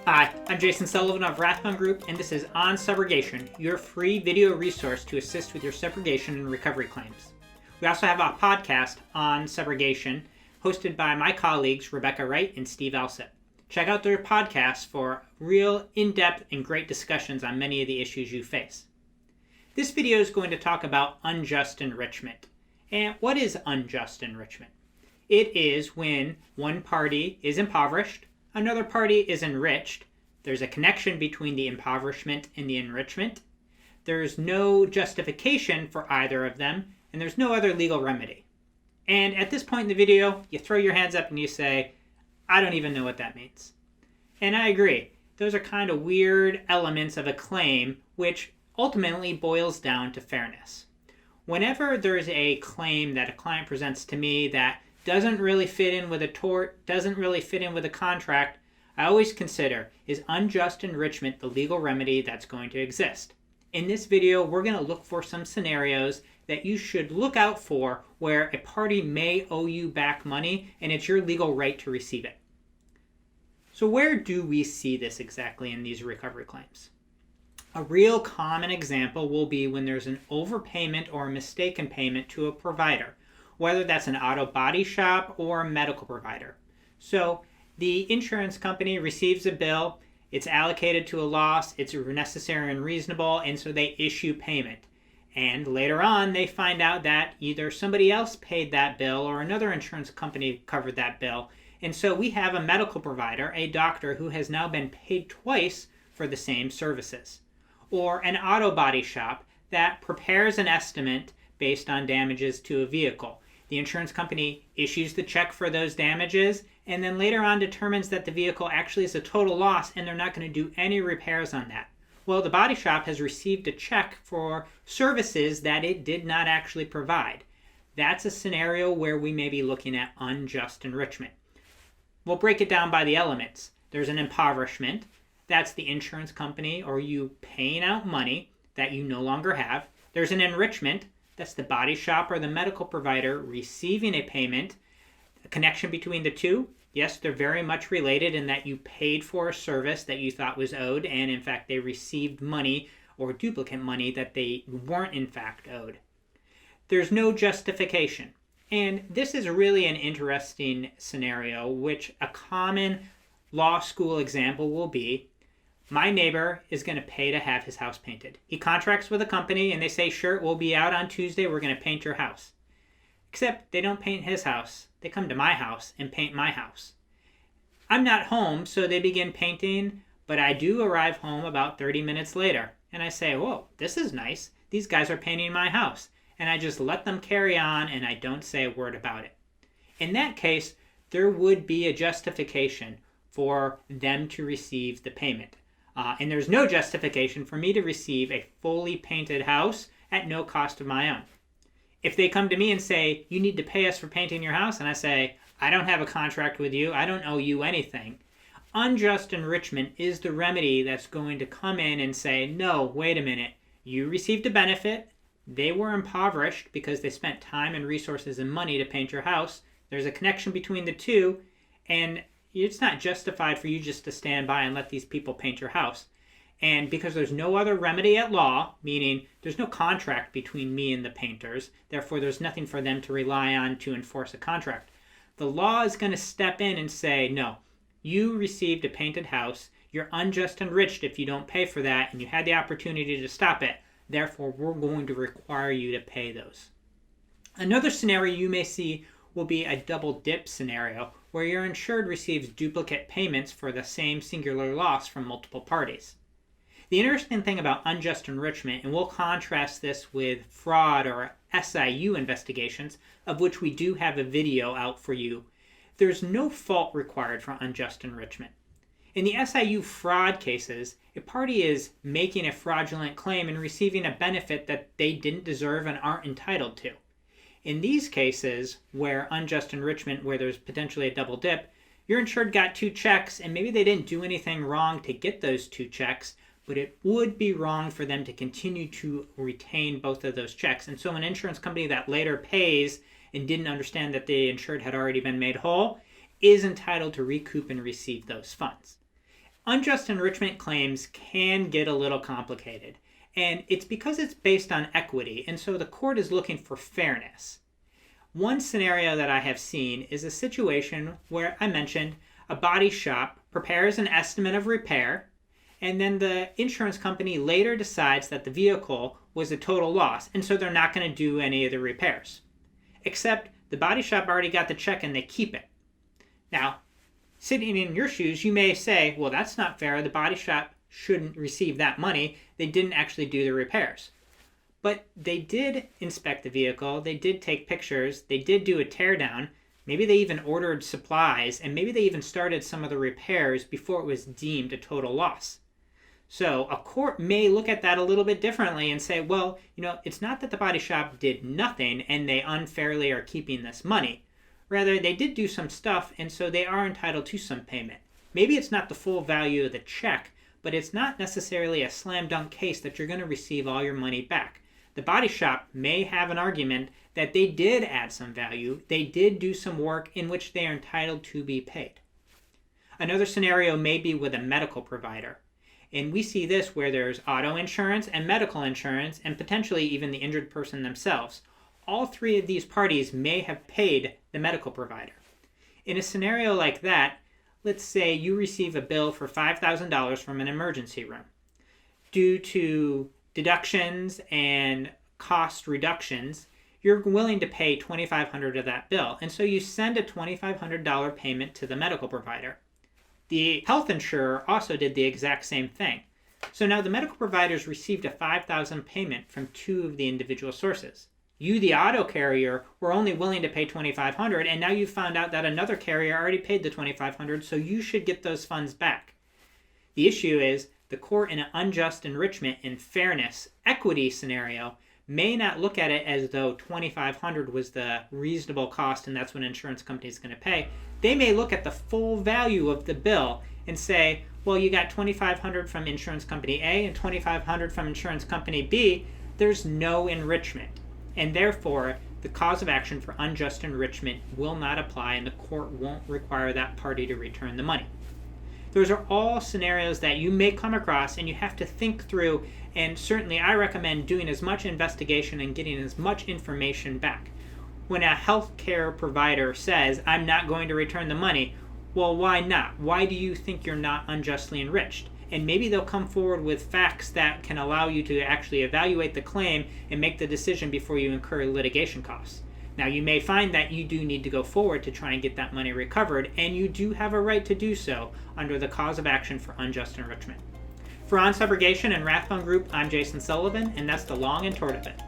Hi, I'm Jason Sullivan of Rathbone Group, and this is On Subrogation, your free video resource to assist with your subrogation and recovery claims. We also have a podcast on subrogation hosted by my colleagues Rebecca Wright and Steve Alsip. Check out their podcasts for real in-depth and great discussions on many of the issues you face. This video is going to talk about unjust enrichment. And what is unjust enrichment? It is when one party is impoverished, another party is enriched. There's a connection between the impoverishment and the enrichment. There's no justification for either of them, and there's no other legal remedy. And at this point in the video, you throw your hands up and you say, I don't even know what that means. And I agree. Those are kind of weird elements of a claim, which ultimately boils down to fairness. Whenever there's a claim that a client presents to me that doesn't really fit in with a tort, doesn't really fit in with a contract, I always consider, is unjust enrichment the legal remedy that's going to exist? In this video, we're going to look for some scenarios that you should look out for where a party may owe you back money and it's your legal right to receive it. So where do we see this exactly in these recovery claims? A real common example will be when there's an overpayment or a mistaken payment to a provider, whether that's an auto body shop or a medical provider. So the insurance company receives a bill, it's allocated to a loss, it's necessary and reasonable, and so they issue payment. And later on, they find out that either somebody else paid that bill or another insurance company covered that bill. And so we have a medical provider, a doctor, who has now been paid twice for the same services. Or an auto body shop that prepares an estimate based on damages to a vehicle. The insurance company issues the check for those damages and then later on determines that the vehicle actually is a total loss and they're not going to do any repairs on that. Well, the body shop has received a check for services that it did not actually provide. That's a scenario where we may be looking at unjust enrichment. We'll break it down by the elements. There's an impoverishment. That's the insurance company or you paying out money that you no longer have. There's an enrichment. That's the body shop or the medical provider receiving a payment. A connection between the two. Yes, they're very much related in that you paid for a service that you thought was owed, and in fact they received money or duplicate money that they weren't in fact owed. There's no justification. And this is really an interesting scenario, which a common law school example will be, my neighbor is going to pay to have his house painted. He contracts with a company and they say, sure, we'll be out on Tuesday, we're going to paint your house. Except they don't paint his house. They come to my house and paint my house. I'm not home, so they begin painting, but I do arrive home about 30 minutes later. And I say, whoa, this is nice. These guys are painting my house. And I just let them carry on and I don't say a word about it. In that case, there would be a justification for them to receive the payment. And there's no justification for me to receive a fully painted house at no cost of my own. If they come to me and say, you need to pay us for painting your house, and I say, I don't have a contract with you, I don't owe you anything, unjust enrichment is the remedy that's going to come in and say, no, wait a minute, you received a benefit, they were impoverished because they spent time and resources and money to paint your house, there's a connection between the two, and it's not justified for you just to stand by and let these people paint your house. And because there's no other remedy at law, meaning there's no contract between me and the painters, therefore there's nothing for them to rely on to enforce a contract. The law is going to step in and say, no, you received a painted house, you're unjust enriched if you don't pay for that, and you had the opportunity to stop it, therefore we're going to require you to pay those. Another scenario you may see will be a double dip scenario, where your insured receives duplicate payments for the same singular loss from multiple parties. The interesting thing about unjust enrichment, and we'll contrast this with fraud or SIU investigations, of which we do have a video out for you, there's no fault required for unjust enrichment. In the SIU fraud cases, a party is making a fraudulent claim and receiving a benefit that they didn't deserve and aren't entitled to. In these cases, where unjust enrichment, where there's potentially a double dip, your insured got 2 checks and maybe they didn't do anything wrong to get those 2 checks, but it would be wrong for them to continue to retain both of those checks. And so an insurance company that later pays and didn't understand that the insured had already been made whole is entitled to recoup and receive those funds. Unjust enrichment claims can get a little complicated, and it's because it's based on equity, and so the court is looking for fairness. One scenario that I have seen is a situation where I mentioned a body shop prepares an estimate of repair, and then the insurance company later decides that the vehicle was a total loss, and so they're not going to do any of the repairs. Except the body shop already got the check and they keep it. Now, sitting in your shoes, you may say, well, that's not fair. The body shop shouldn't receive that money. They didn't actually do the repairs. But they did inspect the vehicle. They did take pictures. They did do a teardown. Maybe they even ordered supplies, and maybe they even started some of the repairs before it was deemed a total loss. So a court may look at that a little bit differently and say, well, it's not that the body shop did nothing and they unfairly are keeping this money. Rather, they did do some stuff, and so they are entitled to some payment. Maybe it's not the full value of the check, but it's not necessarily a slam dunk case that you're going to receive all your money back. The body shop may have an argument that they did add some value, they did do some work in which they are entitled to be paid. Another scenario may be with a medical provider. And we see this where there's auto insurance and medical insurance and potentially even the injured person themselves. All three of these parties may have paid the medical provider. In a scenario like that, let's say you receive a bill for $5,000 from an emergency room. Due to deductions and cost reductions, you're willing to pay $2,500 of that bill. And so you send a $2,500 payment to the medical provider. The health insurer also did the exact same thing. So now the medical providers received a $5,000 payment from two of the individual sources. You, the auto carrier, were only willing to pay $2,500, and now you've found out that another carrier already paid the $2,500, so you should get those funds back. The issue is the court in an unjust enrichment and fairness equity scenario may not look at it as though $2,500 was the reasonable cost and that's what an insurance company is going to pay. They may look at the full value of the bill and say, well, you got $2,500 from insurance company A and $2,500 from insurance company B. There's no enrichment. And therefore, the cause of action for unjust enrichment will not apply and the court won't require that party to return the money. Those are all scenarios that you may come across and you have to think through, and certainly I recommend doing as much investigation and getting as much information back. When a healthcare provider says, I'm not going to return the money, well, why not? Why do you think you're not unjustly enriched? And maybe they'll come forward with facts that can allow you to actually evaluate the claim and make the decision before you incur litigation costs. Now, you may find that you do need to go forward to try and get that money recovered, and you do have a right to do so under the cause of action for unjust enrichment. For On Subrogation and Rathbone Group, I'm Jason Sullivan, and that's the long and short of it.